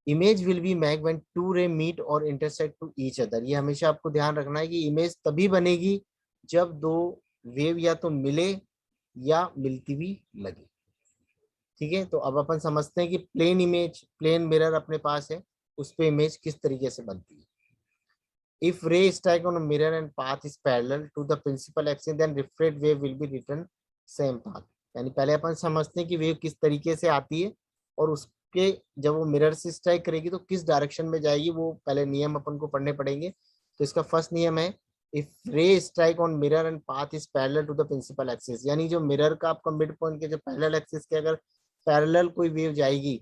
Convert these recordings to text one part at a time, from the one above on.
Image will be make when two ray meet और intersect to each other. ये हमेशा आपको ध्यान रखना है कि इमेज तभी बनेगी जब दो वेव या तो मिले या मिलती भी लगे। ठीक है, तो अब अपन समझते हैं कि प्लेन इमेज, प्लेन मिरर अपने पास है, उस पे इमेज किस तरीके से बनती है। If ray strike on a mirror and path is parallel to the principal axis, then refract wave will be written same path। यानी पहले अपन समझते हैं कि वेव किस तरीके से आती है और उसके जब वो मिरर से स्ट्राइक करेगी तो किस डायरेक्शन में जाएगी, वो पहले नियम अपन को पढ़ने पड़ेंगे। तो इसका फर्स्ट नियम है, if ray strike on mirror and path is parallel to the principal axis, यानी जो मिरर का आपका मिड पॉइंट के जो पैरेलल एक्सिस के अगर पैरेलल कोई वेव जाएगी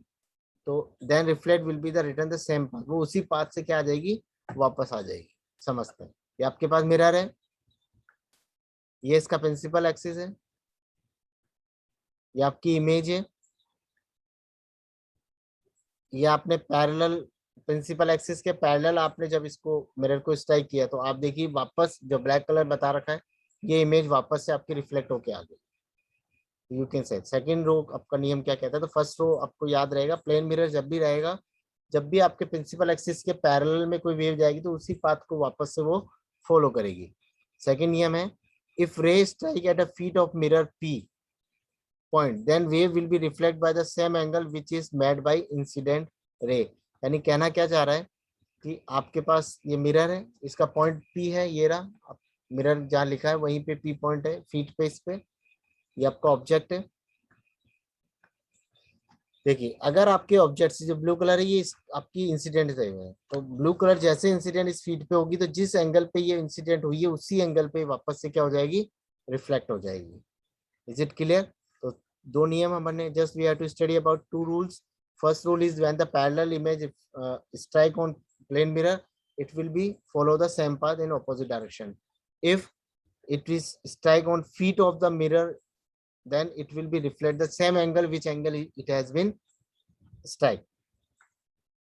तो then reflect will be the return the same path, वो उसी पाथ से क्या आ जाएगी, वापस आ जाएगी। समझते हैं, ये आपके पास मिरर है, ये इसका प्रिंसिपल एक्सिस है, ये आपकी इमेज है, ये आपने पैरेलल प्रिंसिपल एक्सिस के पैरेलल आपने जब इसको मिरर को स्ट्राइक किया तो आप देखिए वापस जो ब्लैक कलर बता रखा है ये इमेज वापस से आपकी रिफ्लेक्ट होके आ गई। You can say second rule आपका नियम क्या कहता है, तो फर्स्ट रो आपको याद रहेगा, प्लेन मिरर जब भी रहेगा, जब भी आपके प्रिंसिपल एक्सिस के पैरेलल में कोई वेव जाएगी तो उसी पाथ को वापस से वो फॉलो करेगी। सेकंड नियम है, if ray strike at a feet of mirror P point then wave will be reflect by the same angle which is made by incident ray. यानी कहना क्या चाह रहा है कि आपके पास ये मिरर है, इसका पॉइंट पी है, ये रहा मिरर जहाँ लिखा है वहीं पे पी पॉइंट है, फीट पे इस पे, ये आपका ऑब्जेक्ट है। देखिए अगर आपके ऑब्जेक्ट से जो ब्लू कलर है ये आपकी इंसिडेंट से हुए हैं, तो ब्लू कलर जैसे इंसिडेंट इस फीट पे होगी तो जिस एंगल पे ये इंसिडेंट हुई है उसी एंगल पे वापस से क्या हो जाएगी, रिफ्लेक्ट हो जाएगी। Is it clear? तो दो नियम हमने just we have to study about two rules. First rule is when the parallel image strike on plane mirror it will be follow the same path in opposite direction. If it is strike on feet of the mirror then it will be reflect the same angle which angle it has been strike.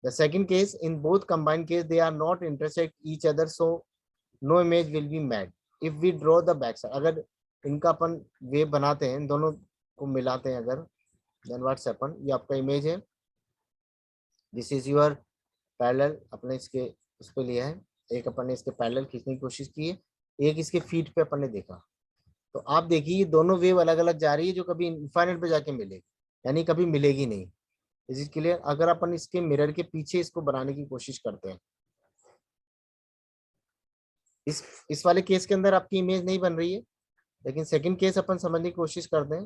The second case, in both combined case they are not intersect each other so no image will be made. If we draw the back side, अगर इनका अपन wave बनाते हैं, दोनों को मिलाते हैं अगर, then what's happen, ये आपका इमेज है, दिस इज योर पैरेलल, अपने इसके उस पे लिया है, एक अपन ने इसके पैरेलल खींचने की कोशिश की है, एक इसके फीट पे अपन ने देखा, तो आप देखिए ये दोनों वेव अलग अलग जा रही है जो कभी इनफाइनाइट पे जाके मिलेगी, यानी कभी मिलेगी नहीं। Is it clear? अगर अपन इसके मिरर के पीछे इसको बनाने की कोशिश करते हैं, इस वाले केस के अंदर आपकी इमेज नहीं बन रही है, लेकिन सेकंड केस अपन समझने की कोशिश करते हैं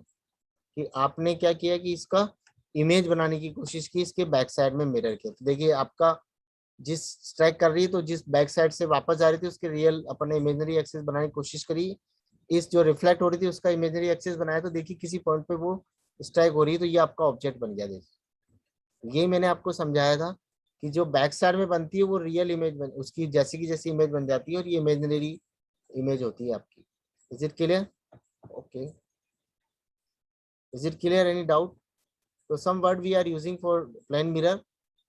कि आपने क्या किया कि इसका इमेज बनाने की कोशिश की इसके बैक साइड में मिरर के, तो देखिए आपका जिस स्ट्राइक कर रही है तो जिस बैक साइड से वापस जा रही थी उसके रियल अपन ने इमेजनरी एक्सिस बनाने की कोशिश करी, इस जो रिफ्लेक्ट हो रही थी उसका इमेजनरी एक्सिस बनाया, तो देखिए किसी पॉइंट पे वो स्ट्राइक हो रही है तो ये आपका ऑब्जेक्ट बन गया। देखिए ये मैंने आपको समझाया था कि जो बैक साइड में बनती है वो रियल इमेज बन, उसकी जैसी की जैसी इमेज बन जाती है और ये इमेजनरी इमेज होती है आपकी। Is it clear? Okay, is it clear? Any doubt? तो some word we are using for plane mirror,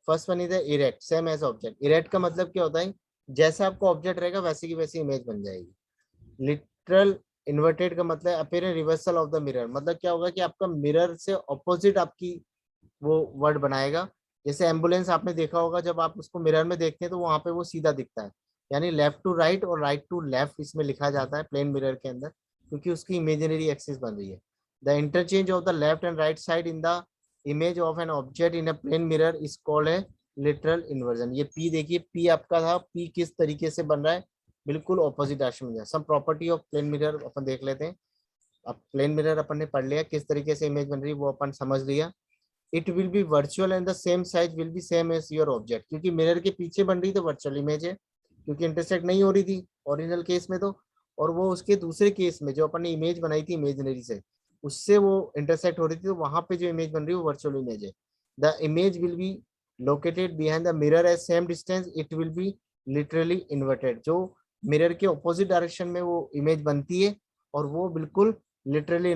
first one is erect, same as object. Erect का मतलब क्या होता है, जैसा आपका ऑब्जेक्ट रहेगा वैसे की वैसी इमेज बन जाएगी। लिटरल इन्वर्टेड का मतलब appearance reversal of the mirror, मतलब क्या होगा कि आपका मिरर से ऑपोजिट आपकी वो वर्ड बनाएगा। जैसे एम्बुलेंस आपने देखा होगा, जब आप उसको मिरर में देखते हैं तो वहां पे वो सीधा दिखता है, यानी लेफ्ट टू राइट और राइट टू लेफ्ट इसमें लिखा जाता है प्लेन मिरर के अंदर, क्योंकि उसकी इमेजिनरी एक्सिस बन रही है। The interchange of the left and right side in the image of an object in a plane mirror is called है लिटरल इन्वर्जन। ये पी देखिए, पी आपका था, पी किस तरीके से बन रहा है, बिल्कुल ऑपोजिट डायरेक्शन में। Some property of plane mirror अपन देख लेते हैं। अब प्लेन मिरर अपन ने पढ़ लिया, किस तरीके से इमेज बन रही है वो अपन समझ लिया। It will be virtual and the same size will be same as your object, क्योंकि मिरर के पीछे बन रही तो वर्चुअल इमेज है, क्योंकि इंटरसेक्ट नहीं हो रही थी ओरिजिनल केस में तो, और वो उसके दूसरे केस में जो अपन ने इमेज बनाई थी इमेजनरी से उससे वो इंटरसेक्ट हो रही थी, तो वहां पे जो इमेज बन रही है वो वर्चुअल इमेज है। The image will be located behind the mirror as same distance, it will be laterally inverted. जो मिरर के ऑपोजिट डायरेक्शन में वो इमेज बनती है और वो बिल्कुल लिटरली